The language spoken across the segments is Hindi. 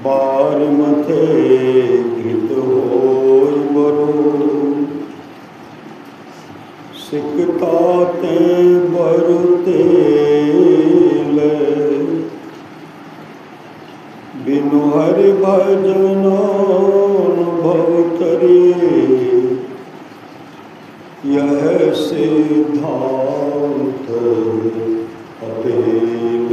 बार मथे घृत होय बरो सिकता ते बरु तेल बिनु हरि भजन अनुभव तरे यह सिद्धांत अपेल।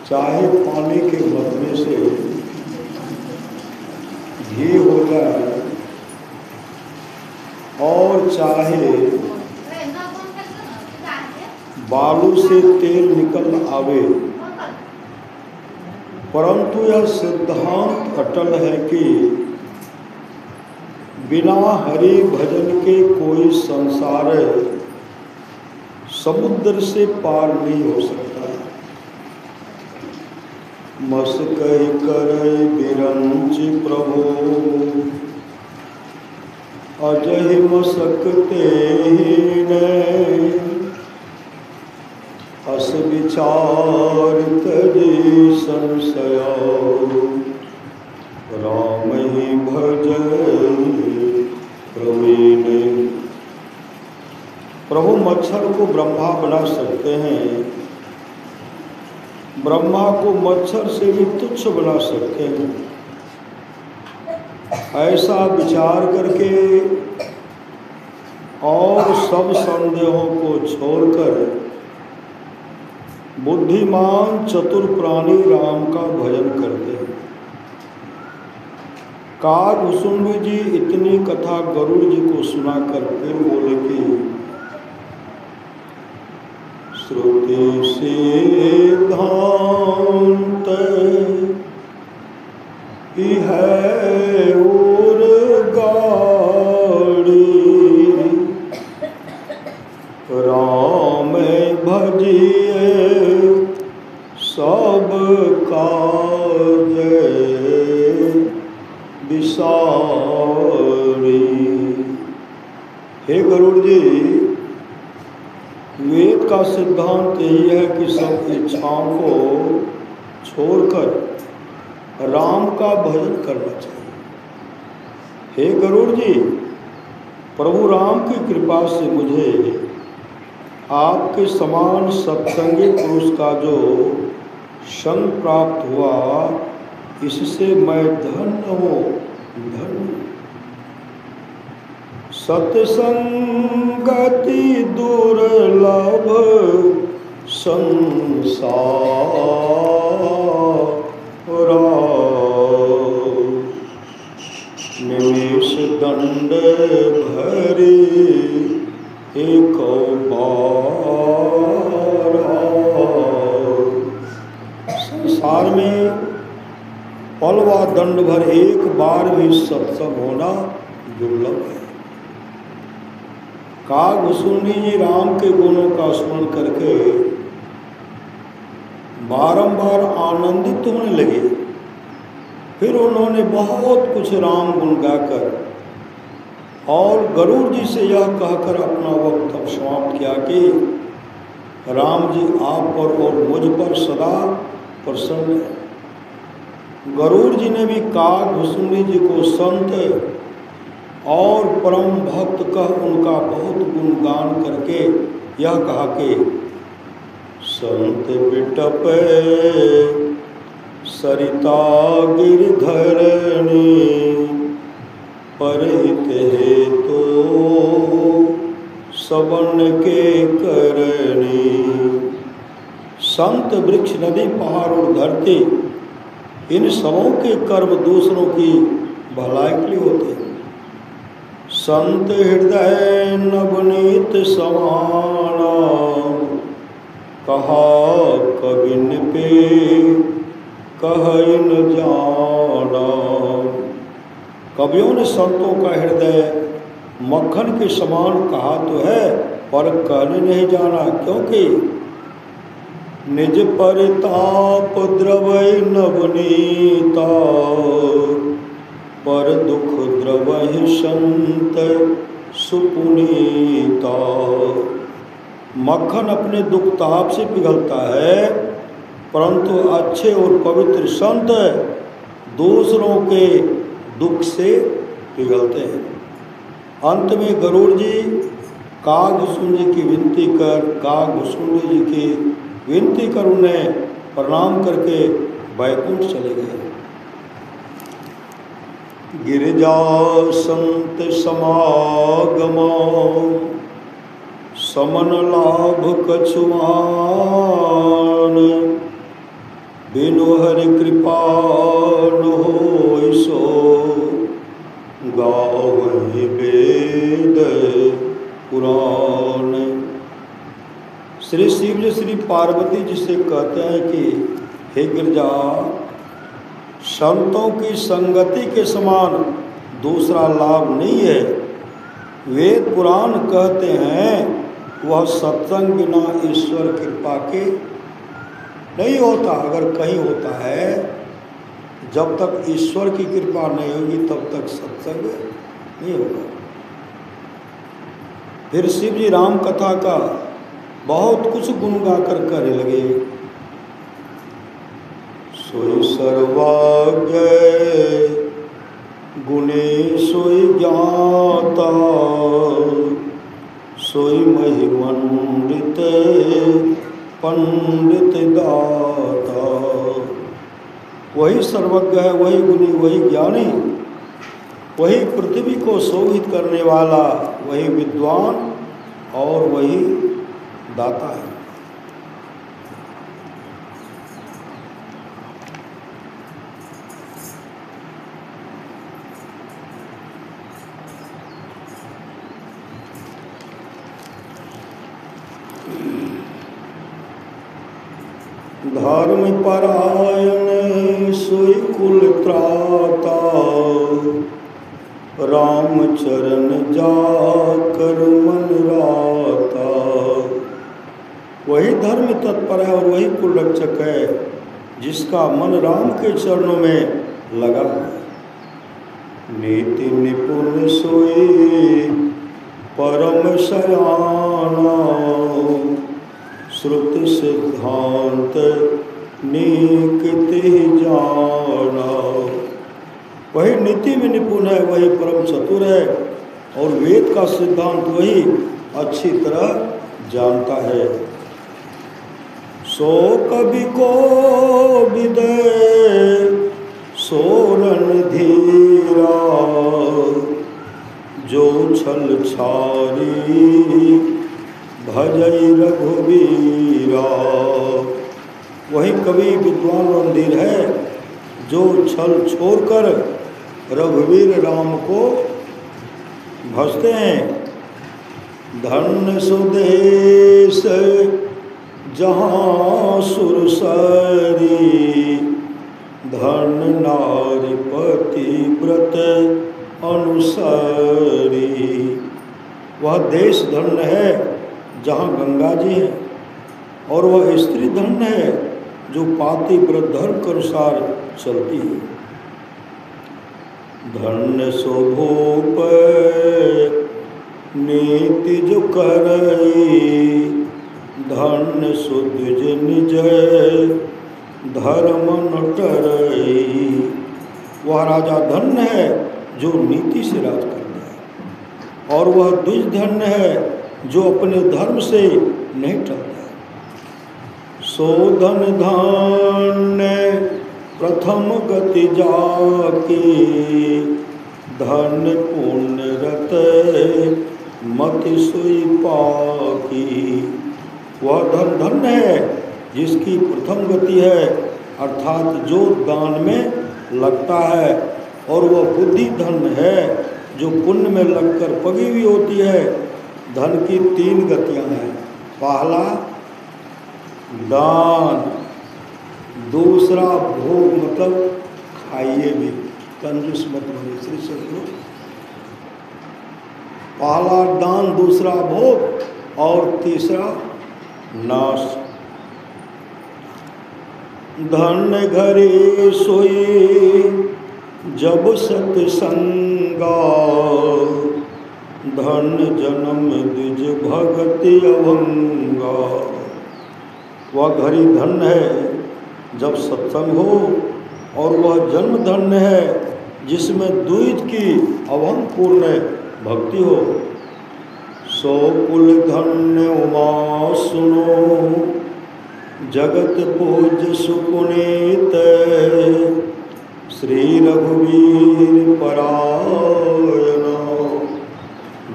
चाहे पानी के मथने से घी हो जाए और चाहे बालू से तेल निकल आवे, परंतु यह सिद्धांत अटल है कि बिना हरि भजन के कोई संसार समुद्र से पार नहीं हो सकता। मस कही करई बिरंच प्रभु अजहि मसकते अस विचार तजी संशय राम ही भजन प्रवीण। प्रभु मच्छर को ब्रह्मा बना सकते हैं, ब्रह्मा को मच्छर से भी तुच्छ बना सकते हैं। ऐसा विचार करके और सब संदेहों को छोड़कर बुद्धिमान चतुर प्राणी राम का भजन करते हैं। कागभूषुंड जी इतनी कथा गरुड़ जी को सुना कर फिर बोले कि श्रुति सिद्धांत है और गाड़ी राम भजिए सब काज विसारी। हे गरुड़ जी, वेद का सिद्धांत यही है कि सब इच्छाओं को छोड़कर राम का भजन करना चाहिए। हे गरुड़ जी, प्रभु राम की कृपा से मुझे आपके समान सत्संगी पुरुष का जो संग प्राप्त हुआ, इससे मैं धन्य हूँ, धन्य। सत्संगति दुर्लभ संसार निमेष दंड भरी एक बार। संसार में पलवा दंड भर एक बार भी सत्संग होना दुर्लभ है। कागभूषुंड जी राम के गुणों का स्मरण करके बारंबार आनंदित होने लगे। फिर उन्होंने बहुत कुछ राम गुण गाकर और गरुड़ जी से यह कहकर अपना वक्त समाप्त किया कि राम जी आप पर और मुझ पर सदा प्रसन्न है। गरुड़ जी ने भी कागभूषुंड जी को संत और परम भक्त कह उनका बहुत गुणगान करके यह कहा कि संत बिटप सरिता गिरधरणी परहित हेतु सवन के करणी। संत वृक्ष नदी पहाड़ और धरती इन सबों के कर्म दूसरों की भलाई के लिए होते हैं। संत हृदय नवनीत समाना कहा कबिन पे कहन जाना। कवियों ने संतों का हृदय मक्खन के समान कहा तो है, पर कहने नहीं जाना, क्योंकि निज परिताप द्रवै नवनीता पर दुख द्रवहि संत सुपुनीता। मक्खन अपने दुख ताप से पिघलता है, परंतु अच्छे और पवित्र संत दूसरों के दुख से पिघलते हैं। अंत में गरुड़ जी कागभूषुंड जी की विनती कर कागभूषुंड जी की विनती कर उन्हें प्रणाम करके वैकुंठ चले गए। गिरिजा संत समागमा समन लाभ कछुआन बिनु हरि कृपा न होय सो गावहि वेद पुराण। श्री शिव जी श्री पार्वती जी से कहते हैं कि हे गिरिजा, संतों की संगति के समान दूसरा लाभ नहीं है। वेद पुराण कहते हैं वह सत्संग बिना ईश्वर कृपा के नहीं होता। अगर कहीं होता है, जब तक ईश्वर की कृपा नहीं होगी तब तक सत्संग नहीं होगा। फिर शिव जी राम कथा का बहुत कुछ गुण गाकर करने लगे। सोई सर्वाज्ञ गुणे सोई ज्ञाता सोई महिमंडित पंडित दाता। वही सर्वज्ञ है, वही गुणी, वही ज्ञानी, वही पृथ्वी को शोभित करने वाला, वही विद्वान और वही दाता है। धर्म परायण सोई कुल त्राता राम चरण जाकर मन राता। वही धर्म तत्पर है और वही कुल रक्षक है जिसका मन राम के चरणों में लगा है। नीति निपुण सोई परम सयाना श्रुति सिद्धांत नीति जाना। वही नीति में निपुण है, वही परम चतुर है और वेद का सिद्धांत वही अच्छी तरह जानता है। सो कवि को विदय सो रणधीरा जो छल छारी भजई रघुवीरा। वही कवि विद्वान रणधीर है जो छल छोड़कर रघुवीर राम को भजते हैं। धन्य सुदेश जहाँ सुरसरी धन नारीपति व्रत अनुसारी। वह देश धन्य है जहाँ गंगा जी है और वह स्त्री धन्य है जो पाति व्रत धर्म के अनुसार चलती है। धन्य शोभोप नीति जो करई धन्य सुद्विज निज धर्म न टरई। वह राजा धन्य है जो नीति से राज करता है और वह द्विज धन्य है जो अपने धर्म से नहीं टलता। सो धन धान्य प्रथम गति जाके धन पुण्य रत मति सोई पाकी। वह धन धन्य है जिसकी प्रथम गति है, अर्थात जो दान में लगता है, और वह बुद्धि धन्य है जो पुण्य में लगकर पगी हुई होती है। धन की 3 गतियां हैं। पहला दान, दूसरा भोग, मतलब खाइए भी, कंजूस मत बनिए श्री सदगुरु। पहला दान, दूसरा भोग और तीसरा नाश। धन घरे सोई जब सत्संगा धन जन्म द्विज भगति अभंगा। वह घड़ी धन्य है जब सत्संग हो और वह जन्म धन्य है जिसमें द्वैत की अभंगपूर्ण भक्ति हो। सो कुल धन्य उमा सुनो जगत पूज्य सुपुनीत श्री रघुवीर परायण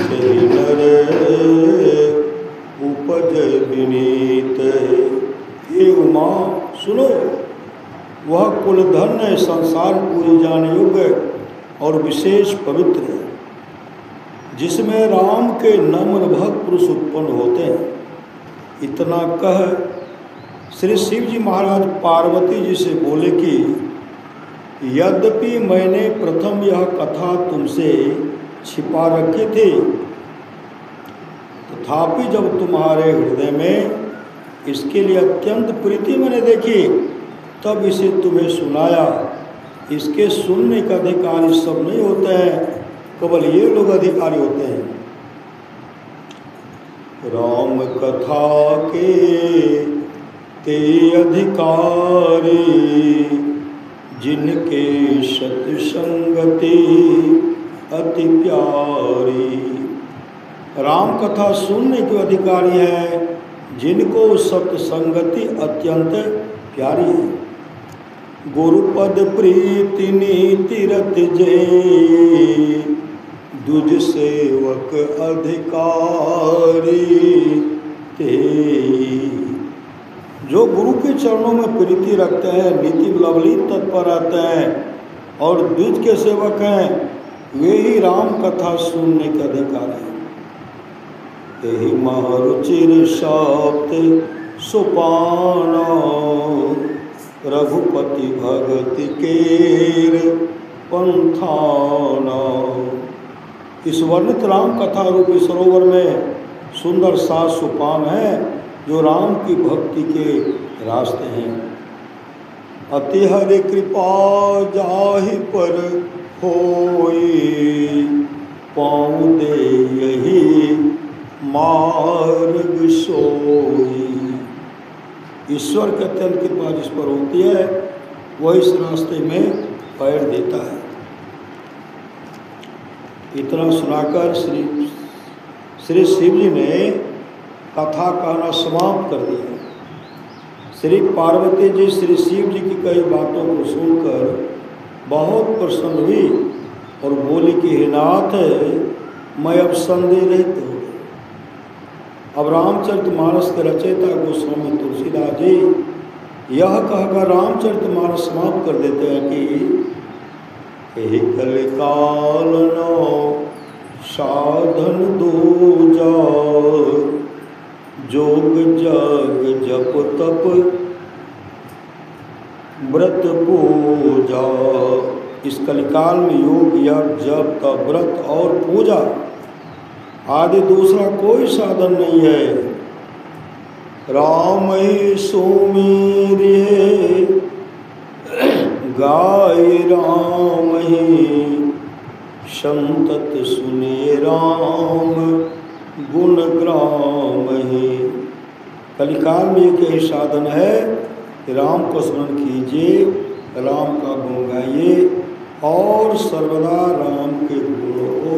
जहि नर उपज विनीत। हे उमा सुनो, वह कुल धन्य संसार पूरी जाने योग्य और विशेष पवित्र है जिसमें राम के नम्र भक्त पुरुष उत्पन्न होते हैं। इतना कह श्री शिव जी महाराज पार्वती जी से बोले कि यद्यपि मैंने प्रथम यह कथा तुमसे छिपा रखी थी, तथापि जब तुम्हारे हृदय में इसके लिए अत्यंत प्रीति मैंने देखी तब इसे तुम्हें सुनाया। इसके सुनने का अधिकारी सब नहीं होते हैं, केवल ये लोग अधिकारी होते हैं। राम कथा के ते अधिकारी जिनके सत्संगति अति प्यारी। राम कथा सुनने के अधिकारी है जिनको सत्संगति अत्यंत प्यारी है। गुरुपद प्रीति नीति रत जे दुज सेवक अधिकारी ते। जो गुरु के चरणों में प्रीति रखते हैं, नीति लवली तत्पर रहते हैं और द्विज के सेवक हैं, वे ही राम कथा सुनने के अधिकार हैं। यही महारुचिर शब्द सुपाना रघुपति भगति केर पंथाना। इस वर्णित राम कथा रूपी सरोवर में सुंदर 7 सोपान हैं जो राम की भक्ति के रास्ते हैं। अति हरि कृपा जाहि पर होई पाँव दे यही मार्ग सोई। ईश्वर के अत्यंत कृपा जिस पर होती है वह इस रास्ते में पैर देता है। इतना सुनाकर श्री शिव जी ने कथा कहना समाप्त कर दिया। श्री पार्वती जी श्री शिव जी की कई बातों को सुनकर बहुत प्रसन्न हुई और बोली कि हे नाथ, मैं अब संदेह रहित हूँ। अब रामचरितमानस के रचयिता गोस्वामी तुलसीदास जी यह कहकर रामचरितमानस समाप्त कर देते हैं कि हे कलिकाल नो साधन दूजा जोग जग जप तप व्रत पूजा। इस कलिकाल में योग यज्ञ जप तप व्रत और पूजा आदि दूसरा कोई साधन नहीं है। राम ही सुमिरिए गाय राम ही संतत सुनिए राम गुण ग्राम ही। कलिकाल में एक यही साधन है कि राम को स्मरण कीजिए, राम का गुण गाइए और सर्वदा राम के गुणों को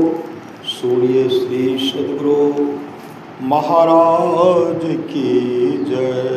सुनिए। श्री सद्गुरु महाराज की जय।